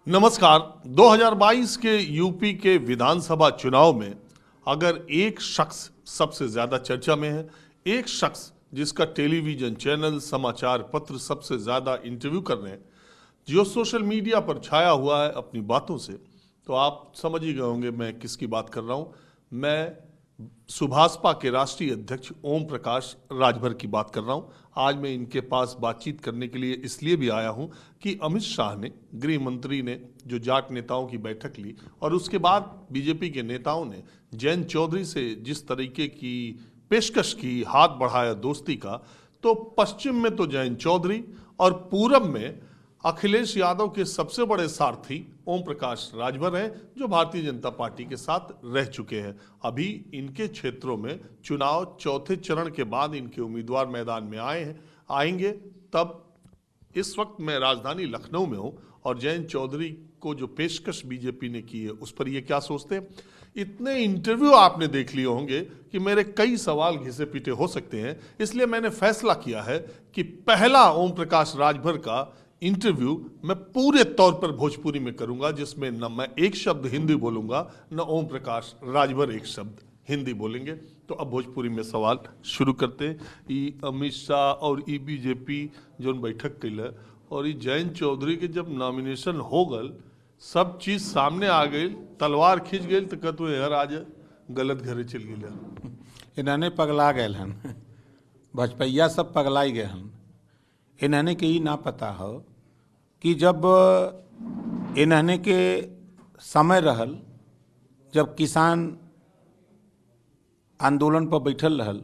नमस्कार। 2022 के यूपी के विधानसभा चुनाव में अगर एक शख्स सबसे ज्यादा चर्चा में है, एक शख्स जिसका टेलीविजन चैनल, समाचार पत्र सबसे ज्यादा इंटरव्यू कर रहे हैं, जो सोशल मीडिया पर छाया हुआ है अपनी बातों से, तो आप समझ ही गए होंगे मैं किसकी बात कर रहा हूं। मैं सुभाषपा के राष्ट्रीय अध्यक्ष ओम प्रकाश राजभर की बात कर रहा हूं। आज मैं इनके पास बातचीत करने के लिए इसलिए भी आया हूं कि अमित शाह ने, गृह मंत्री ने जो जाट नेताओं की बैठक ली और उसके बाद बीजेपी के नेताओं ने जयंत चौधरी से जिस तरीके की पेशकश की, हाथ बढ़ाया दोस्ती का, तो पश्चिम में तो जयंत चौधरी और पूरब में अखिलेश यादव के सबसे बड़े सारथी ओम प्रकाश राजभर हैं, जो भारतीय जनता पार्टी के साथ रह चुके हैं। अभी इनके क्षेत्रों में चुनाव चौथे चरण के बाद इनके उम्मीदवार मैदान में आएंगे। तब इस वक्त मैं राजधानी लखनऊ में हूं और जयंत चौधरी को जो पेशकश बीजेपी ने की है उस पर ये क्या सोचते हैं। इतने इंटरव्यू आपने देख लिए होंगे कि मेरे कई सवाल घिसे पीटे हो सकते हैं, इसलिए मैंने फैसला किया है कि पहला ओम प्रकाश राजभर का इंटरव्यू मैं पूरे तौर पर भोजपुरी में करूंगा, जिसमें न मैं एक शब्द हिंदी बोलूंगा न ओम प्रकाश राजभर एक शब्द हिंदी बोलेंगे। तो अब भोजपुरी में सवाल शुरू करते हैं। ई अमित शाह और ई बीजेपी जो बैठक कैल और ई जयंत चौधरी के जब नॉमिनेशन हो गल, सब चीज सामने आ गई, तलवार खींच गई, तो कहते यार आज गलत घरे चल गए। इन्हने पगला गए हन, भजपैया सब पगलाई गए हन। इन्हने के ही ना पता हो कि जब इन्हने के समय रहल, जब किसान आंदोलन पर बैठल रहल,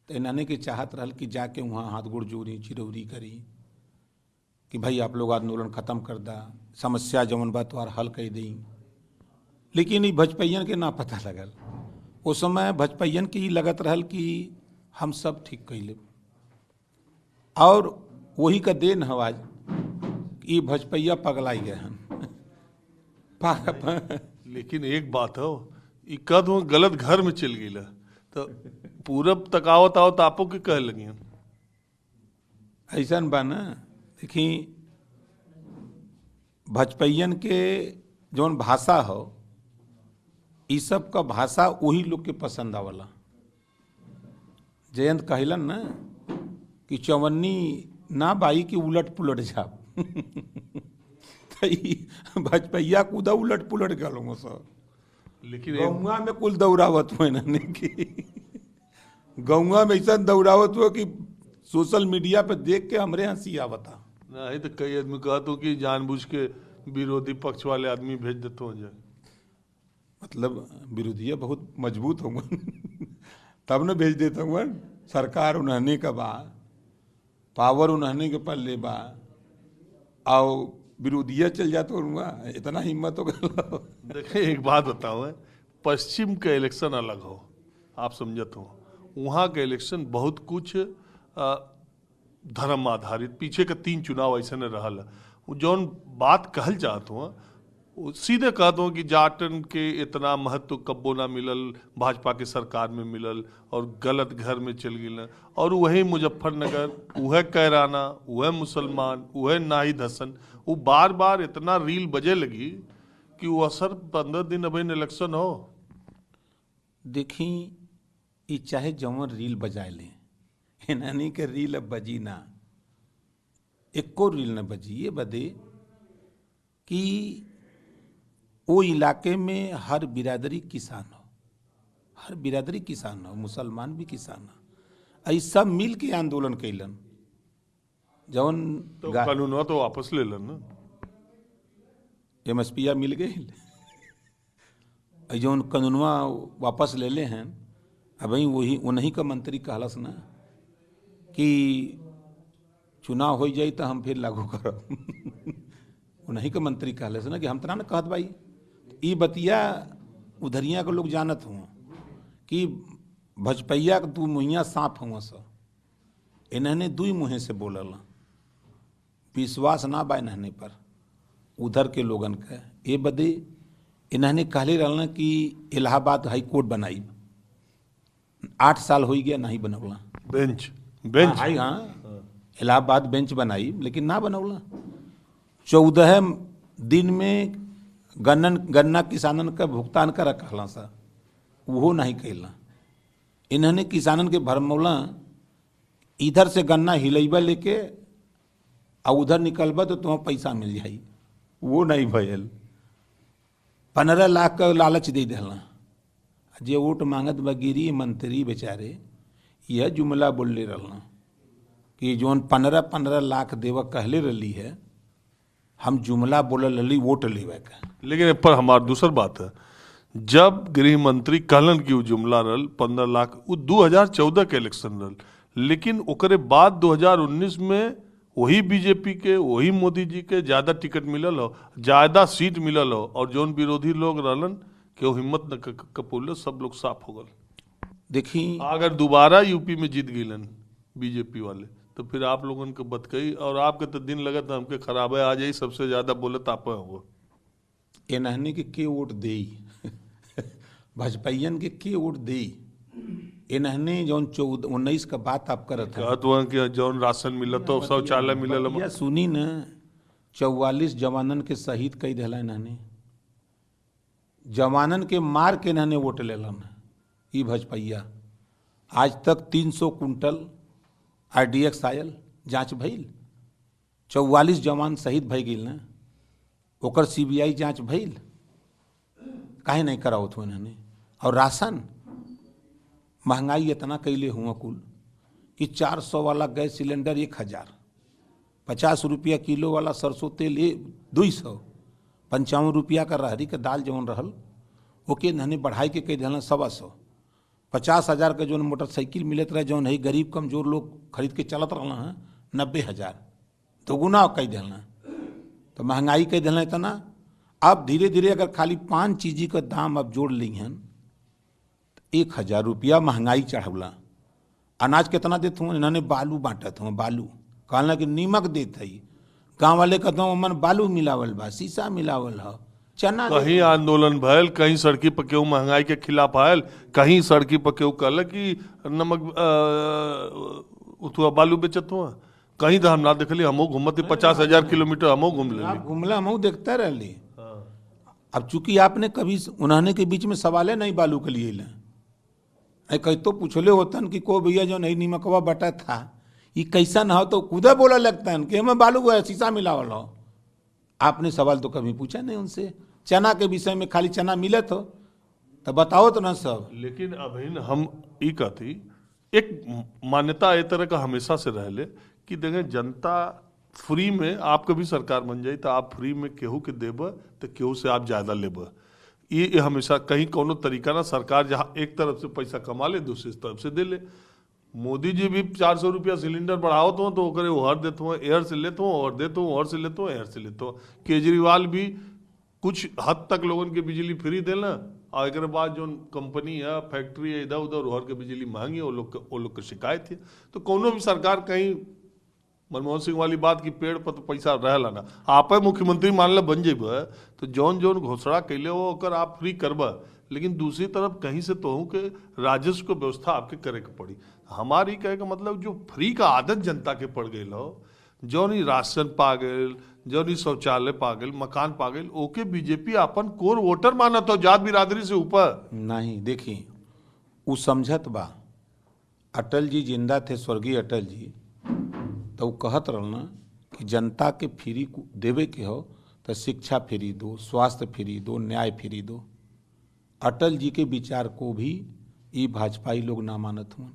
तो इन्हने के चाहत रहल कि जाके वहाँ हाथ गोड़ जोड़ी, चिरौरी करी कि भाई आप लोग आंदोलन खत्म कर दा, समस्या जमन बा तो हल कर दी। लेकिन ये भजपैयन के ना पता लगल। उस समय भजपैयन के ही लगत रहल कि हम सब ठीक कैले, और वही का देन हवाज ये भजपैया पगलाई गए हैं। लेकिन एक बात हो, कद वो गलत घर में चल गई तो पूरब तकावत आवत आपो के कह लगी ऐसा बा ना। देखी भजपैयन के जौन भाषा हो, ई सब का भाषा वही लोग के पसंद आवला। जयंत कहलन ना कि चवन्नी ना बाई की उलट पुलट जाप। भजपैया कूदा उलट पुलट गलो सब। लेकिन गौवा में कुल दौड़ावत हुए ना कि गौवा में ऐसा दौड़ावत हुआ कि सोशल मीडिया पे देख के हमरे हंसी आवता। नहीं तो कई आदमी कहते हो कि जानबूझ के विरोधी पक्ष वाले आदमी भेज देते हो जाए। मतलब विरोधिया बहुत मजबूत होंगे तब न भेज देते होंगे। सरकार उन्हने का बा, पावर उन्हने के पल्ले बा, आओ विरोधिया चल जाते होगा। इतना हिम्मत हो गया। देखिए एक बात बताओ, पश्चिम का इलेक्शन अलग हो, आप समझते हो, वहाँ का इलेक्शन बहुत कुछ धर्म आधारित, पीछे का 3 चुनाव ऐसे न रहल। जौन बात कहल चाहत हूँ सीधे कहता हूँ कि जाटन के इतना महत्व कब्बो ना मिलल, भाजपा के सरकार में मिलल और गलत घर में चल गई। और वही मुजफ्फरनगर, वह कैराना, वह मुसलमान, वह नाहिद हसन, वो बार बार इतना रील बजे लगी कि वो असर 15 दिन अभी इलेक्शन हो। देखी ये चाहे जवन रील बजाए ले, इन्हनी के रील अब बजी ना, एको रील न बजी। ये बदे कि वो इलाके में हर बिरादरी किसान हो, हर बिरादरी किसान हो, मुसलमान भी किसान हो, ऐसा मिल के आंदोलन कैलन। जौन तो कानून तो वापस ले लन ना, MSPया मिल गई, जौन कानूनवा वापस ले ले हैं। अब वही उन्हीं का मंत्री कहलस ना कि चुनाव हो जाए तो हम फिर लागू करब। उन्हीं का मंत्री कहलस ना कि हम तना न कहत भाई। ई बतिया उधरिया के लोग जानत हुआ कि भजपैया के 2 मुहिया सांप हुआ सा। इन्हने 2 मुहे से बोलल, विश्वास ना बा इन्हने पर उधर के लोगन का। ये बदे इन्हने कहले रहना कि इलाहाबाद हाई कोर्ट बनाई, 8 साल हो गया नहीं बनौला। बेंच हाँ, इलाहाबाद बेंच बनाई लेकिन ना बनौला। 14 दिन में गन्ना किसानन का भुगतान कर कहला सा, वो नहीं कैला। इन्होंने किसानन के भरमौला इधर से गन्ना हिलैबा लेके और उधर निकलबा तो तुम्हें पैसा मिल जाई, वो नहीं भयल। 15 लाख का लालच दे दिला। जे वोट मांगत बगिरी मंत्री बेचारे यह जुमला बोलले रहना कि जोन 15 लाख देवा कहले रही है, हम जुमला बोल रही वोट लेवे का। लेकिन पर हमार दूसर बात है, जब गृह मंत्री कहलन कि वो जुमला रल 15 लाख, वो 2014 के इलेक्शन रल, लेकिन ओकरे बाद 2019 में वही बीजेपी के, वही मोदी जी के ज्यादा टिकट मिलल हो, ज्यादा सीट मिलल हो, और जोन विरोधी लोग रहलन कि वो हिम्मत न कपूल, सब लोग साफ हो गल। देखी अगर दोबारा यूपी में जीत गईलन बीजेपी वाले तो फिर आप लोगों को बतकई, और आपके तो दिन लगत हमके खराब है आ जाई, सबसे ज्यादा बोलत आप हुआ। ये नहने के वोट दे भाजपाइयन के वोट दे। ये नहने जौन 19 का बात आप करत हैं, कहत हुआ कि जौन राशन मिलत हो, शौचालय मिलल हो। या सुनी न, 44 जवानन के शहीद कई दिला इन्होंने, जवानन के मार के इन्होंने वोट लेलन। ई भाजपैया आज तक 300 कुंटल RDX आयल, जांच भइल, 44 जवान शहीद भई गेल न, ओकर CBI जांच भइल, काहे नहीं करावत हो इन्होंने। और राशन महंगाई इतना कैले हुआ कुल कि 400 वाला गैस सिलेंडर 1000, 50 रुपया किलो वाला सरसों तेल 200, 55 रुपया का रहरी के दाल जौन रहल ओके इन्होंने बढ़ाई के कह दिला 125, 50,000 का जौन मोटरसाइकिल मिलत रहे, जौन है गरीब कमजोर लोग खरीद के चलत रहना है 90,000, दोगुना कह दिला। तो महंगाई कह दिला इतना। अब धीरे धीरे अगर खाली 5 चीज़ का दाम अब जोड़ ली हैं, 1000 रुपया महंगाई चढ़ौला। अनाज कितना देते हुए इन्होंने बालू बांटत हुआ, बालू कहना कि नीमक देते है, गाँव वाले कहते हैं मन बालू मिलावल बा, शीशा मिलावल है, चना। कहीं आंदोलन भयल, कहीं सड़की पर केहू महंगाई के खिलाफ आयल, कहीं सड़की पर केहू कहल कि नमक उतुआ बालू बेचत हुआ, कहीं तो हम ना देखली। हमो घूमत 50,000 किलोमीटर हमो घूम ले, घूमला हमो देखते रहली। अब चूंकि आपने कभी उन्होंने के बीच में सवाले नहीं बालू के लिए ले, कहीं तो पूछले होतन कि को भैया जो नहीं नीमकवा बटा था ये कैसा ना हो, तो खुदा बोला लगता है कि हमें बालू है शीशा मिलावल हो। आपने सवाल तो कभी पूछा नहीं उनसे। चना के विषय में खाली चना मिले तो बताओ तो ना सब। लेकिन अभी हम ई कहती एक मान्यता ए तरह का हमेशा से रहले कि देखें जनता फ्री में आप कभी सरकार बन जाई तो आप फ्री में केहू के देब तो केहू से आप ज्यादा लेब। ये हमेशा कहीं कोनो तरीका ना, सरकार जहाँ एक तरफ से पैसा कमा ले दूसरी तरफ से दे ले। मोदी जी भी 400 रुपया सिलेंडर बढ़ावत हो तो ओकरे ओहर देते हो, एयर से लेते हो और देते हो, ओहर से लेते हो एयर से लेते हो। केजरीवाल भी कुछ हद तक लोगों के बिजली फ्री देना, और एक बाद जो कंपनी है फैक्ट्री है इधर उधर ओहर के बिजली महंगी है, वो लोग की शिकायत है। तो कोनो भी सरकार कहीं मनमोहन सिंह वाली बात की पेड़ पर तो पैसा रहला ना, आप मुख्यमंत्री मान ला बन जेब तो जौन जौन घोषणा कैले हो ओकर आप फ्री करबा, लेकिन दूसरी तरफ कहीं से तो हूँ कि राजस्व को व्यवस्था आपके करे के पड़ी। हमारी कहे का मतलब जो फ्री का आदत जनता के पड़ गई हो, जौन ही राशन पा गए, जौन ही शौचालय पा गए, मकान पा गए, ओके बीजेपी अपन कोर वोटर मानत हो, जात बिरादरी से ऊपर नहीं। देखिए वो समझत बा, अटल जी जिंदा थे, स्वर्गीय अटल जी, तो वो कहत रहना कि जनता के फ्री देवे के हो तो शिक्षा फ्री दो, स्वास्थ्य फ्री दो, न्याय फ्री दो। अटल जी के विचार को भी ये भाजपाई लोग ना मानत हुआ।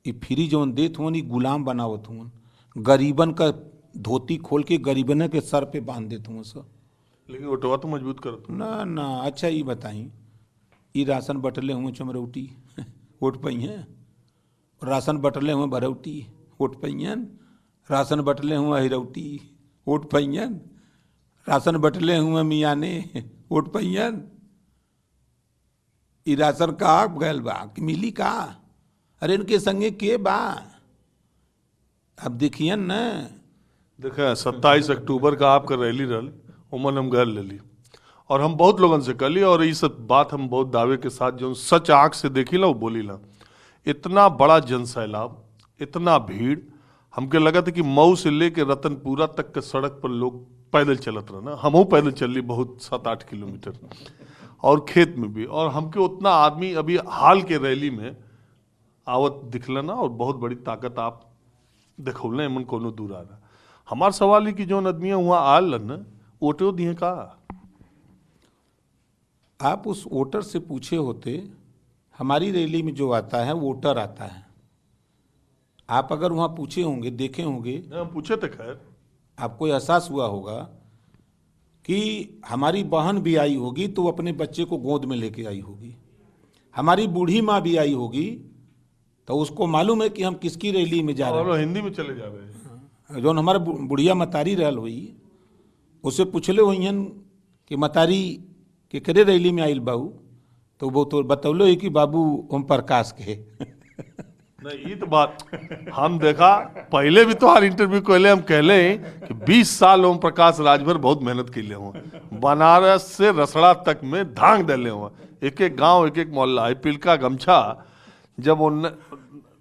ये फ्री जौन देत हुआ गुलाम बनावत हुआ, गरीबन का धोती खोल के गरीबन के सर पे बांध देते हुआ सब। लेकिन वोटवा तो मजबूत करत ना ना। अच्छा ये बताई, ये राशन बटले हुए चमरौटी वोट पई हैं, राशन बटले हुए भरौटी वोट पैन, राशन बटले हुए हिरौटी वोट पैन, राशन बटले हुए मियाने वोट पैन। ई राशन का गैल बा कि मिली का? अरे इनके संगे के बा? अब देखिए न, देखे 27 अक्टूबर का आपका रैली रही, उमन हम घर ले ली और हम बहुत लोगों से कर ली, और ये सब बात हम बहुत दावे के साथ जो सच आंख से देखी ला वो बोली ला। इतना बड़ा जन सैलाब, इतना भीड़, हमके लगा था कि मऊ से लेके रतनपुरा तक के सड़क पर लोग पैदल चलत रहा ना, हमहू पैदल चल ली बहुत 7-8 किलोमीटर, और खेत में भी, और हमके उतना आदमी अभी हाल के रैली में आवत दिखला ना, और बहुत बड़ी ताकत आप देखौले मन कोनो दूर आ रहा। हमार सवाल है कि जो आदमी वहाँ आल न वोटो दिए का, आप उस वोटर से पूछे होते, हमारी रैली में जो आता है वोटर आता है, आप अगर वहाँ पूछे होंगे, देखे होंगे, हम पूछे तो खैर, आपको एहसास हुआ होगा कि हमारी बहन भी आई होगी तो अपने बच्चे को गोद में लेके आई होगी, हमारी बूढ़ी माँ भी आई होगी तो उसको मालूम है कि हम किसकी रैली में जा रहे हैं। और हिंदी में चले जा रहे हैं। जो हमारा बुढ़िया मतारी रहल हुई, उससे पूछले हुई कि मतारी के करे रैली में आइल बाबू, तो वो तो बतौलो है कि बाबू ओम प्रकाश के। नहीं, ये तो बात हम देखा पहले भी तो हर इंटरव्यू कहले, हम कहले कि 20 साल ओम प्रकाश राजभर बहुत मेहनत के लिए हुआ, बनारस से रसड़ा तक में धांग डाले हुआ, एक एक गांव एक एक मोहल्ला। पिलका गमछा जब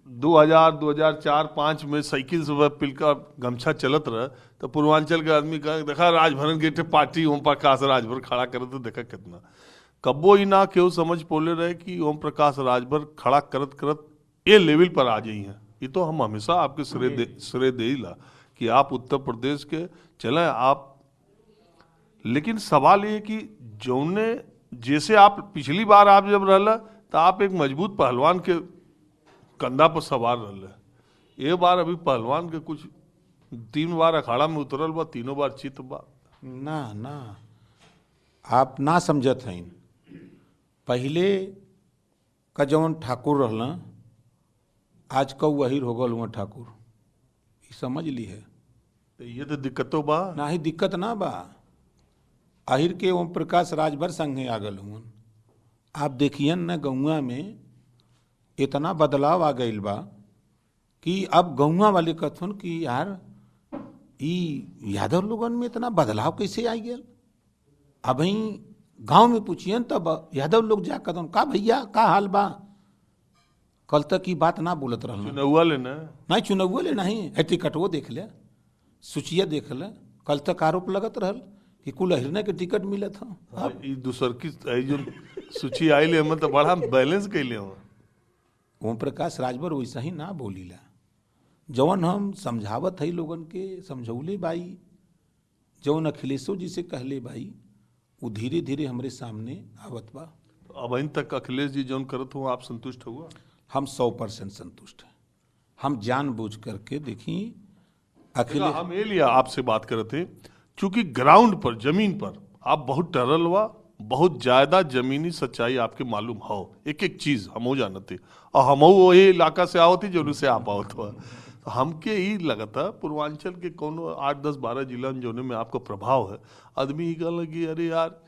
2004-5 में साइकिल से पिलका गमछा चलत रहा, तो पूर्वांचल के आदमी कहा देखा राजभरन गेटे पार्टी ओम प्रकाश राजभर खड़ा करे, तो देखा कितना कब्बो ही ना केहू समझ पोले रहे कि ओम प्रकाश राजभर खड़ा करत करत ये लेवल पर आ जाई हैं। ये तो हम हमेशा आपके श्रेय देला कि आप उत्तर प्रदेश के चले आप, लेकिन सवाल ये कि जौने जैसे आप पिछली बार आप जब रहला तो आप एक मजबूत पहलवान के कंधा पर सवार रहे, ये बार अभी पहलवान के कुछ 3 बार अखाड़ा में उतरल बा, 3 बार चित बा। ना ना, आप ना समझत हैं। पहले का जवन ठाकुर रहला, आज का वही हो गल हुआ ठाकुर, ये समझ ली है। तो ये तो दिक्कतों बा ना ही दिक्कत ना बा, आहिर के ओम प्रकाश राजभर संगे आ गल हुआ। आप देखियन न गौवा में इतना बदलाव आ गईल बा कि अब गौवा वाले कथन कि यार ई यादव लोगन में इतना बदलाव कैसे आ गया। अब गांव में पूछियन तब यादव लोग जा कदम का भैया का हाल बा, कल तक की बात ना बोलत रहना। चुनौआ लेना नहीं, चुनौआ ले नहीं, टिकटवो देख ले, सूचिया देख ले, कल तक आरोप लगत रहल कि कुल अहिरने के टिकट मिले था। दूसर की जो सूची आई ले तो बड़ा बैलेंस कैले हो। ओम प्रकाश राजभर वैसा ही ना बोलीला, जवन हम समझावत है लोगन के, समझौले भाई, जवन अखिलेशो जी से कहले भाई, वो धीरे धीरे हमरे सामने आवत बा। अब इन तक अखिलेश जी जौन करत हो आप संतुष्ट हुआ? हम 100% संतुष्ट हैं। हम जानबूझ करके देखी अखिलेश, हम ये लिया आपसे बात करते चूंकि ग्राउंड पर जमीन पर आप बहुत टरल हुआ, बहुत ज्यादा जमीनी सच्चाई आपके मालूम हो, एक एक चीज हम हो जानते, और हम वही इलाका से आओ थी जो से आप आओ था। तो हमके ही लगता पूर्वांचल के कोनो 8-10-12 जिला जोने में आपको प्रभाव है, आदमी ही कहला कि अरे यार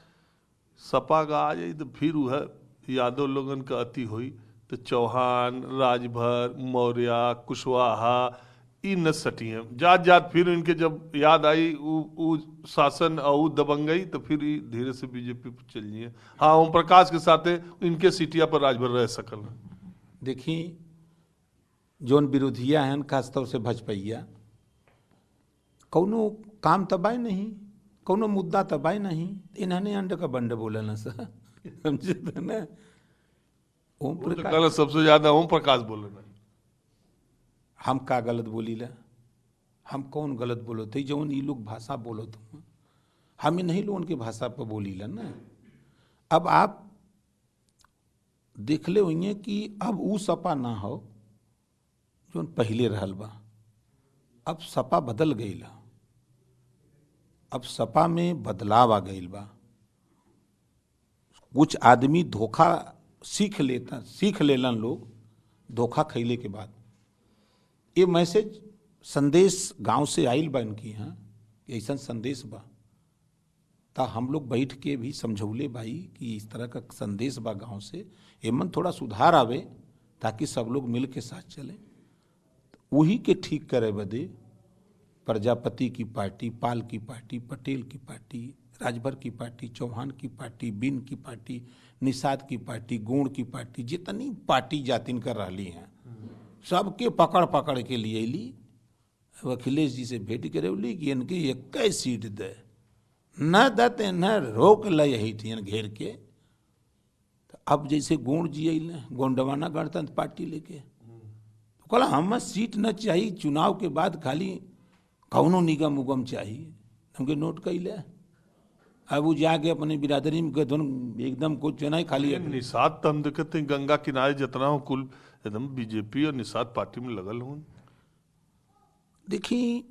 सपा का आ जाए तो फिर वह यादव लोगन का अति हुई, तो चौहान, राजभर, मौर्य, कुशवाहा ई न सटी हैं जात जात। फिर इनके जब याद आई वो शासन और दबंगई, तो फिर धीरे से बीजेपी पर चल है। हाँ, ओम प्रकाश के साथ इनके सीटिया पर राजभर रह सकल। देखी जोन विरोधिया हैं खासतौर से भजपैया, कौनो काम तबाही नहीं, कौनो मुद्दा तबाही नहीं, इन्होंने अंड का बंड बोला ना सर, समझे तो ना। ओम प्रकाश सबसे ज्यादा ओम प्रकाश बोले ना, हम का गलत बोली ला, हम कौन गलत बोलो थे, जौन ये लोग भाषा बोलो तो हम नहीं लोगों के भाषा पर बोली ला ना। अब आप देख ले हुई कि अब वो सपा ना हो जो पहले रहल बा, अब सपा बदल गई ला, अब सपा में बदलाव आ गई बा। कुछ आदमी धोखा सीख लेलन लोग धोखा खैले के बाद। ये मैसेज संदेश गांव से आइल बा इनकी, यहाँ ऐसा संदेश बा, ता हम लोग बैठ के भी समझौले भाई कि इस तरह का संदेश बा गांव से, एमन थोड़ा सुधार आवे ताकि सब लोग मिल के साथ चले। वही के ठीक करे बदे प्रजापति की पार्टी, पाल की पार्टी, पटेल की पार्टी, राजभर की पार्टी, चौहान की पार्टी, बिन की पार्टी, निषाद की पार्टी, गुण की पार्टी, जितनी पार्टी जातिन कर रही हैं सबके पकड़ पकड़ के लिए ली। अखिलेश जी से भेंट करे बोली कि इनके 21 सीट दे, न दते न रोक ल यही थी घेर के। तो अब जैसे गोंड जी अल गोंडवाना गणतंत्र पार्टी लेके तो कहला हम सीट न चाहिए, चुनाव के बाद खाली कौनो निगम उगम चाहिए, हमके नोट कैले। अब वो जाके अपने बिरादरी में एकदम कुछ नहीं खाली निषाद तो हम देखते हैं गंगा किनारे जितना हो कुल एकदम बीजेपी और निषाद पार्टी में लगल हूँ। देखिए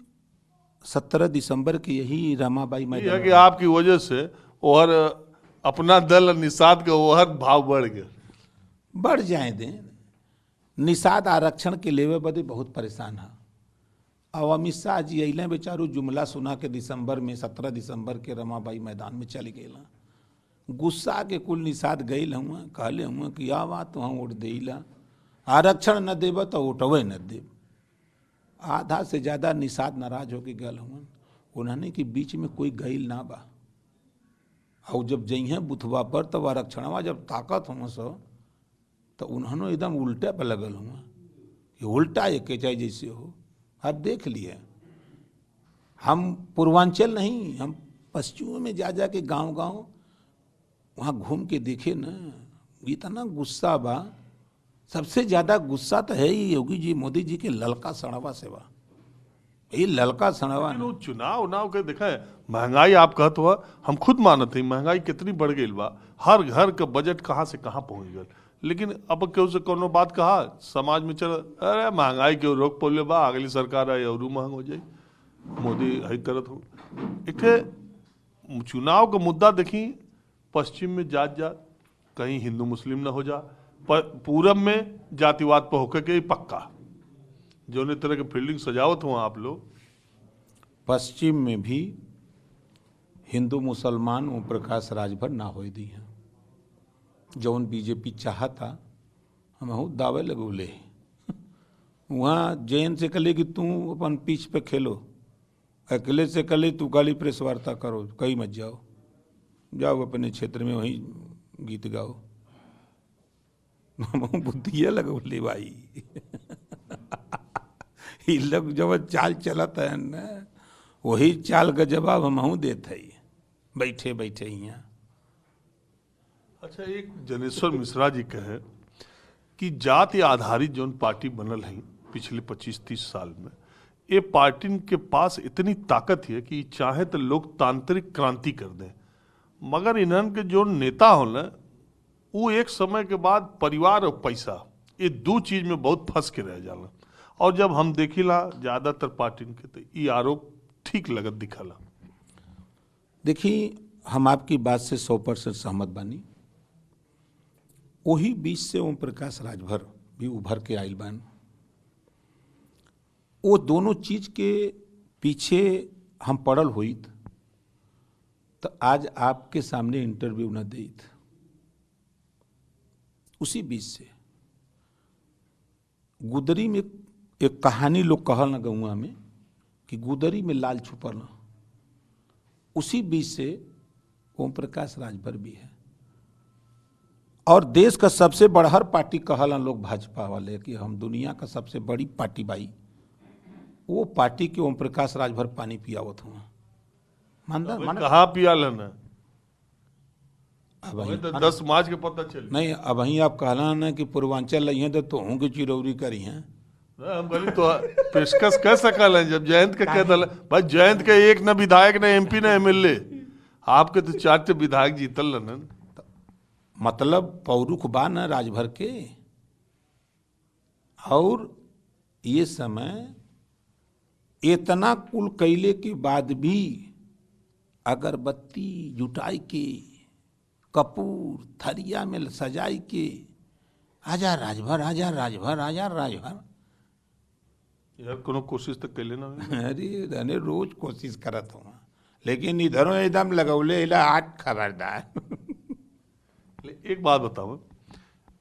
17 दिसंबर की यही रमाबाई यह मैदान कि आपकी वजह से और अपना दल और निषाद का ओहर भाव बढ़ गया। बढ़ जाए दें, निषाद आरक्षण के लेवे बदे बहुत परेशान है। अब अमित शाह जी अल बेचारू जुमला सुना के दिसंबर में 17 दिसंबर के रमाबाई मैदान में चल गए, गुस्सा के कुल निषाद गए हुआ कहले हुआ कि आ बात तो हम वोट देला, आरक्षण न देव तो वोटवे न देव। आधा से ज़्यादा निषाद नाराज होके गल हुआ, उन्होंने कि बीच में कोई गईल ना बा। और जब जइहें बुथवा पर तब आरक्षणवा जब ताकत हुआ सो तो उन्होंने एकदम उल्टे पर लगल हुआ कि उल्टा एक चाहे जैसे हो। अब देख लिए हम पूर्वांचल नहीं, हम पश्चिम में जा जा के गांव गांव वहाँ घूम के देखे न, इतना गुस्सा बा। सबसे ज़्यादा गुस्सा तो है ही योगी जी मोदी जी के ललका सड़वा से बा। ये ललका सड़वा चुनाव उनाव के देखा है, महंगाई आप कहत हुआ, हम खुद मानते हैं महंगाई कितनी बढ़ गई बा, हर घर का बजट कहाँ से कहाँ पहुँच गया। लेकिन अब क्यों से कोनो बात कहा समाज में चल, अरे महंगाई क्यों रोक पोले बा, अगली सरकार आई और महंग हो जाए, मोदी हई करत हो। एक चुनाव का मुद्दा देखी, पश्चिम में जात जात कहीं हिंदू मुस्लिम ना हो जा, पूरब में जातिवाद पर होकर के पक्का जो ने तरह के फील्डिंग सजावत हुआ आप लोग। पश्चिम में भी हिंदू मुसलमान ओम प्रकाश राजभर ना हो दी हैं, जौन बीजेपी चाहता हम दावे लगौले। वहाँ जैन से कले कि तू अपन पिच पे खेलो, अकेले से कले तू गाली प्रेस वार्ता करो, कहीं मत जाओ, जाओ अपने क्षेत्र में वहीं गीत गाओ। बुद्धिया लगौले भाई। ये लोग जब चाल चलता है न, वही चाल का जवाब हम देते हैं बैठे बैठे यहाँ। अच्छा, एक जनेश्वर मिश्रा जी कहे कि जाति आधारित जो पार्टी बनल है पिछले 25-30 साल में, ये पार्टी के पास इतनी ताकत है कि चाहे तो लोकतांत्रिक क्रांति कर दें, मगर इन्हन के जो नेता हो न वो एक समय के बाद परिवार और पैसा ये दो चीज में बहुत फंस के रह जाला। और जब हम देखिला ज्यादातर पार्टी के तो ये आरोप ठीक लगत दिखला। देखिए, हम आपकी बात से 100% सहमत बानी। वही बीच से ओम प्रकाश राजभर भी उभर के आयल बान। वो दोनों चीज के पीछे हम पड़ल होइत तो आज आपके सामने इंटरव्यू न देत। उसी बीच से गुदरी में एक कहानी लोग कहल न गौआ में कि गुदरी में लाल छुपल न, उसी बीच से ओम प्रकाश राजभर भी है। और देश का सबसे बड़हर पार्टी कहल लोग भाजपा वाले कि हम दुनिया का सबसे बड़ी पार्टी बाई, वो पार्टी के ओम प्रकाश राजभर पानी पियावत हुआ। कहाँ पियालन है? अब तो 10 मार्च के पता चल नहीं, अब वहीं आप कहला ना कि पूर्वांचल लही तो हूँ की चिरौरी करी हैं। हम गली तो पेशकश कर सकल है जब जयंत के कह दल भाई, जयंत के एक न विधायक न एमपी न एमएलए, आपके तो 4 विधायक जीतल न, मतलब पौरुख बा न राजभर के। और ये समय इतना कुल कैले के बाद भी अगरबत्ती जुटाई के कपूर थरिया में सजाई के आजा राजभर आजा राजभर आजा राजभर, यार कोनो कोशिश तो कैले ना। अरे रोज कोशिश करत हूँ, लेकिन इधरों एकदम लगौले इला आठ खबरदार। एक बात बताओ,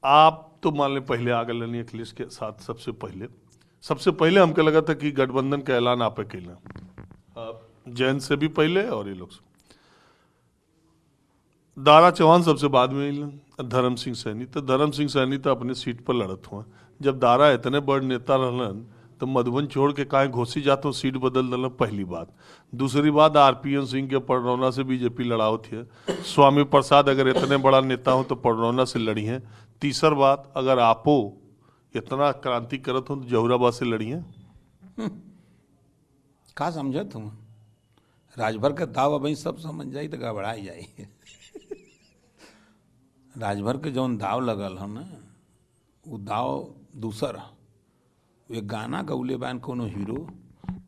आप तो मान ले पहले आ गए अखिलेश के साथ, सबसे पहले हमको लगा था कि गठबंधन का ऐलान आप कैला, जैन से भी पहले और ये लोग से। दारा चौहान सबसे बाद में अलन, धर्म सिंह सैनी तो अपने सीट पर लड़त हुआ। जब दारा इतने बड़ नेता रहलन तो मधुबन छोड़ के काहे घोसी जाते हो, सीट बदल दल, पहली बात। दूसरी बात, आरपीएन सिंह के पडरौना से बीजेपी लड़ावत है। स्वामी प्रसाद अगर इतने बड़ा नेता हो तो पडरौना से लड़ी हैं। तीसर बात, अगर आपो इतना क्रांति करत हो तो जहुराबाद से लड़ी हैं। का समझत हूँ राजभर के दाव अब सब समझ जाई तो गड़बड़ाई जाई। राजभर के जौन दाव लगल है ना, वो दाव दूसर। वे गाना गौले बान कोनो हीरो,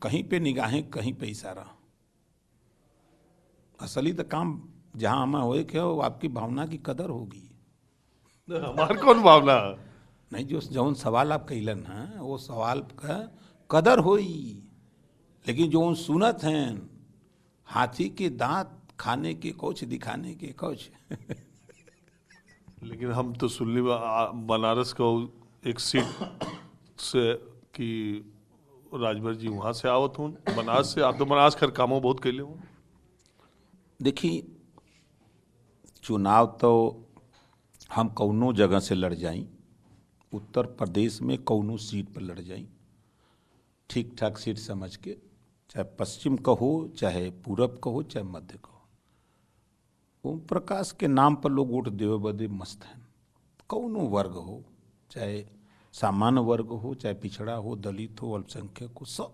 कहीं पे निगाहें कहीं पे इशारा। असली तो काम जहां हमें होए के हो, आपकी भावना की कदर होगी। हमार कौन भावना नहीं, जो जौन सवाल आप कैलन है वो सवाल का कदर होई। लेकिन जो सुनत हैं हाथी के दांत खाने के कुछ दिखाने के कुछ। लेकिन हम तो सुनली बनारस को एक सीट से कि राजभर जी वहां से आवत हूँ, बनारस से। आप तो बनारस खैर कामों बहुत कैले हूँ। देखिए, चुनाव तो हम कौनो जगह से लड़ जाई, उत्तर प्रदेश में कौनो सीट पर लड़ जाई, ठीक ठाक सीट समझ के, चाहे पश्चिम का हो, चाहे पूरब का हो, चाहे मध्य का हो। ओम प्रकाश के नाम पर लोग वोट देवे बदे मस्त हैं। कौनो वर्ग हो, चाहे सामान्य वर्ग हो, चाहे पिछड़ा हो, दलित हो, अल्पसंख्यक हो, सब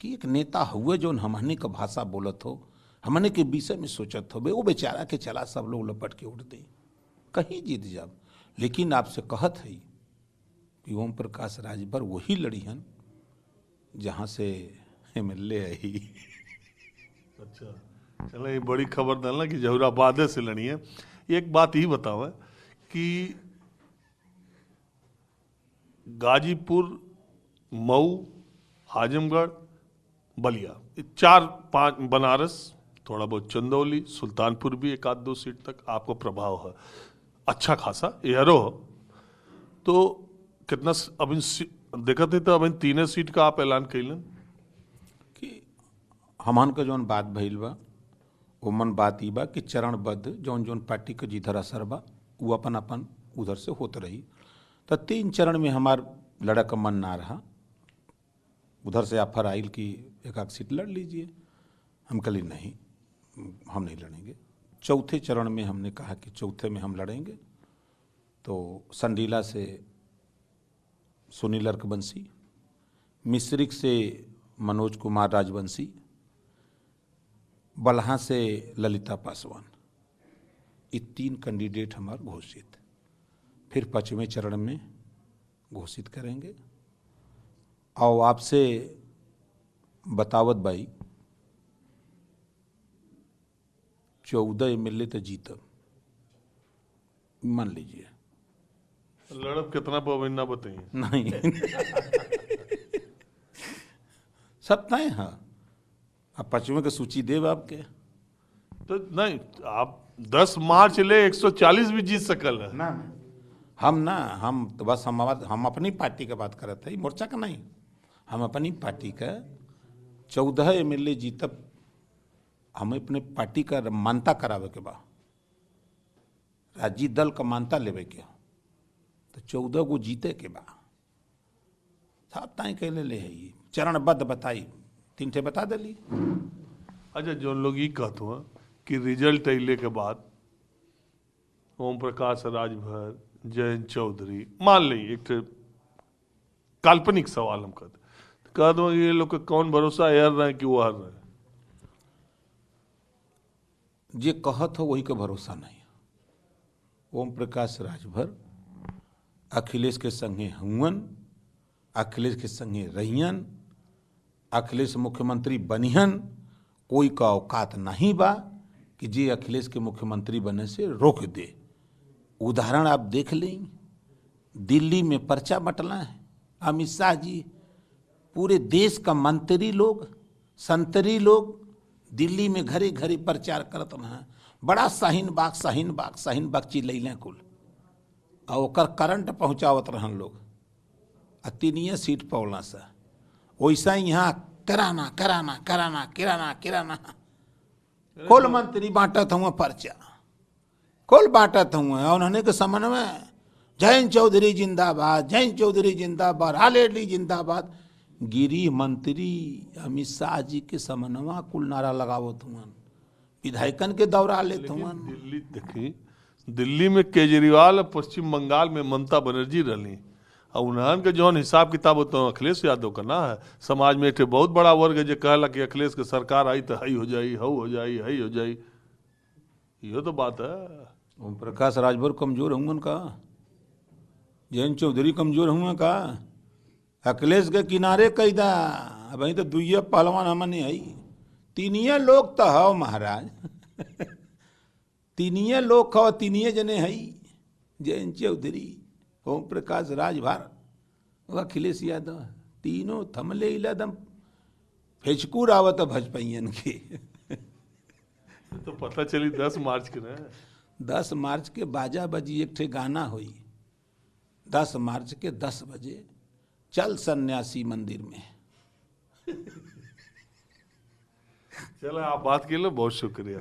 कि एक नेता हुए जो हमने का भाषा बोलत हो, हमने के विषय में सोचत हो, वो बेचारा के चला सब लोग लपट के उठ दे, कहीं जीत जाब। लेकिन आपसे कहत है कि ओम प्रकाश राजभर वही लड़ी हन जहाँ से एमएलए आई। अच्छा, चलो ये बड़ी खबर डालना कि जहुराबाद से लड़ी है। एक बात ही बताओ कि गाजीपुर, मऊ, आजमगढ़, बलिया, 4-5, बनारस, थोड़ा बहुत चंदौली, सुल्तानपुर भी एक आध दो सीट तक आपको प्रभाव है अच्छा खासा, एयरो। तो कितना अब इन देखा थे, तो अब इन तीनों सीट का आप ऐलान कैलन कि हमन का जौन बात भइल बा, ओमन बात ई बा कि चरणबद्ध जौन जौन पार्टी का जिधर असर बा वो अपन अपन उधर से होत रही। तो 3 चरण में हमार लड़ा का मन ना रहा। उधर से ऑफर आइल कि एक आध सीट लड़ लीजिए। हम कही नहीं, हम नहीं लड़ेंगे। चौथे चरण में हमने कहा कि चौथे में हम लड़ेंगे। तो संडीला से सुनील अर्कबंसी, मिश्रिक से मनोज कुमार राजवंशी, बलहा से ललिता पासवान, ये 3 कैंडिडेट हमारे घोषित। फिर 5वें चरण में घोषित करेंगे। और आपसे बतावत भाई 14 एमएलए तो जीतब, मान लीजिए। लड़ब कितना पवन ना बताइए। नहीं सब तय है। अब 5वें की सूची देव आपके तो नहीं, आप 10 मार्च ले 140 भी जीत सकल है ना। हम तो बस हम अपनी पार्टी का बात करते हैं, मोर्चा का नहीं। हम अपनी पार्टी का 14 एमएलए जीतब। हमें अपने पार्टी का मानता करावे के बा, राज्य दल का मानता लेवे के, तो 14 को जीते के बा। साहब ताई कहले ले है चरणबद्ध बताई, 3 ठे बता दिली। अच्छा, जो लोग ये कहते हैं कि रिजल्ट अले के बाद ओम प्रकाश राजभर, जयंत चौधरी, मान ली एक काल्पनिक सवाल हम कह दो, ये लोग का कौन भरोसा हार रहे हैं कि वो हार रहे हैं? जे कहत हो वही का भरोसा नहीं। ओम प्रकाश राजभर अखिलेश के संगे हुवन, अखिलेश के संगे रहियन, अखिलेश मुख्यमंत्री बनिहन। कोई का औकात नहीं बा कि जे अखिलेश के मुख्यमंत्री बने से रोक दे। उदाहरण आप देख लें, दिल्ली में पर्चा बटला है अमित शाह जी, पूरे देश का मंत्री लोग, संतरी लोग दिल्ली में घरे घरे प्रचार करत रहे। बड़ा शाहीन बाग चिल्लैलें कुल, और ओकर करंट पहुँचावत रहन लोग। अतिनीय सीट पौला से वैसा ही यहाँ कराना कराना कराना किराना किराना कुल मंत्री बांटत हुआ पर्चा, कुल बांटत हुआ। और उन्होंने के समन्वय जयंत चौधरी जिंदाबाद, जयंत चौधरी जिंदाबाद, हालेडली जिंदाबाद। गृह मंत्री अमित शाह जी के समनवा कुल नारा लगावत हुआ, विधायकन के दौरा लेत हुआ। दिल्ली देखी, दिल्ली में केजरीवाल और पश्चिम बंगाल में ममता बनर्जी रही, और उन्हन के जौन हिसाब किताब होता है अखिलेश यादव का ना है। समाज में एक बहुत बड़ा वर्ग है जो कहला कि अखिलेश के सरकार आई तो हई हो जाई, हऊ हो जाई, हई हो जाई। ये तो बात है। ओम प्रकाश राजभर कमजोर होंगे का, जयंत चौधरी कमजोर होंगे का, अखिलेश के किनारे कैदा। अब वही तो दुइये पहलवान हमने आई, तीनिये लोग तो हो महाराज तीनिये लोग हो, तीनिये जने हई, जयंत चौधरी, ओम प्रकाश राजभर, अखिलेश यादव, तीनों थमले इलादम फेचकूर आवत भजपैयन के तो पता चली 10 मार्च के ना, 10 मार्च के बाजा बजी, एक ठे गाना हुई 10 मार्च के 10 बजे, चल सन्यासी मंदिर में। चलो आप बात के लिए बहुत शुक्रिया।